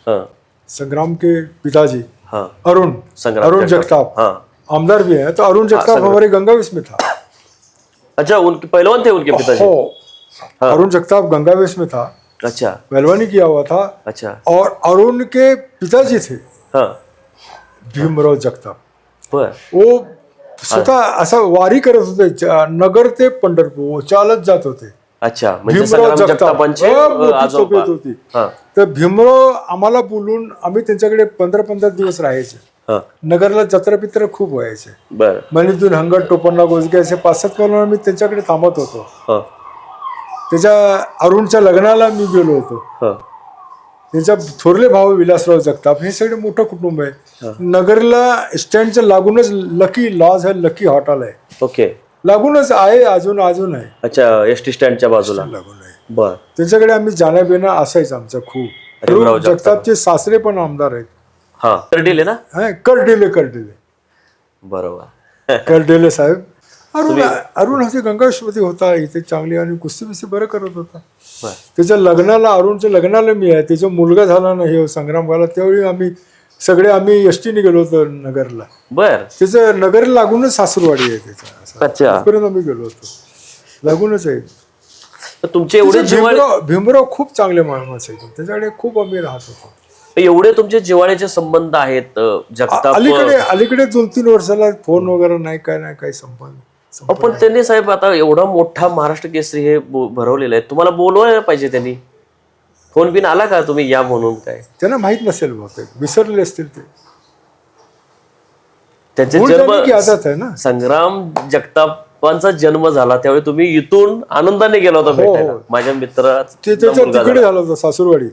हाँ, संग्राम के पिताजी हाँ, अरुण संग्राम अरुण जगताप हाँ। आमदार भी है, तो अरुण जगताप हमारे गंगावेश में था। अच्छा, उनके पहलवान थे उनके पिताजी? हो, अरुण जगताप गंगावेश में था, अच्छा पहलवानी किया हुआ था। अच्छा। और अरुण के पिताजी थे हाँ, भीमराव जगताप, बर वो स्वतः असं वारी करत होते, नगर ते पंढरपूर चालत जात होते. अच्छा, म्हणजे भीमराव संग्राम जगताप जगतापांचे मोठी आजोबा. तब्येत होती. हा तर भीमराव आम्हाला बोलून आम्ही त्यांच्याकडे 15-15 दिवस राहायचे. हा, नगरला जत्रापित्र खूप व्हायचे. बर मणितून हंगट टोपणला गोजगे असे 5-7 करून आम्ही त्यांच्याकडे थांबत होतो. हा त्याच्या अरुणच्या लग्नाला मी गेलो होतो. हा त्यांचा थोरले भाऊ विलासराव जगताप, हे सगळे मोठं कुटुंब आहे. नगरला स्टँडच्या लागूनच लकी लॉज आहे, लकी हॉटेल आहे, ओके. लागूनच आहे, अजून आहे. अच्छा, एसटी स्टँडच्या बाजूला. लागून आहे. बर. त्यांच्याकडे आम्ही जाणं बिणं असायचं आमचं खूप. भीमराव जगताप. जगतापचे सासरे पण आमदार आहेत. हा, कर्डिले ना? करडेले बरोबर. करडेले साहेब. अरुण असे गंगावेशमध्ये होता इथे, चांगली आणि कुस्ती बिस्ती बरं करत होता. बर. त्याच्या लग्नाला, अरुणच्या लग्नाला मी आहे, त्याचा मुलगा झाला नाही संग्राम झाला, त्यावेळी आम्ही एसटीने गेलो होतो नगरला. बर. त्याचं नगर लागूनच सासूरवाडी आहे त्याचा. अच्छा. तिथपर्यंत आम्ही गेलो होतो, लागूनच आहे. तर तुमचे एवढे जिव्हाळे, भीमराव खूप चांगले माणूस आहे, त्याच्याकडे खूप आम्ही राहत होतो. एवढे तुमचे जिव्हाळ्याचे संबंध आहेत जगताप. अलीकडे 2-3 वर्षाला फोन वगैरे नाही, काय नाही, काही संबंध. पण त्यांनी साहेब आता एवढा मोठा महाराष्ट्र केसरी हे भरवलेलं आहे, तुम्हाला बोलवायला पाहिजे. त्यांनी फोन बिन आला का तुम्ही या म्हणून? काय त्यांना माहित नसेल, बहुतेक विसरले असतील ते. त्यांचे मूळ जन्म, त्यांनी की आजात आहे ना. संग्राम जगतापांचा जन्म झाला त्यावेळी तुम्ही इथून आनंदाने गेला होता भेटायला. माझ्या मित्राचा ते त्याच्या तिकडे झालं होतं सासूरवाडी.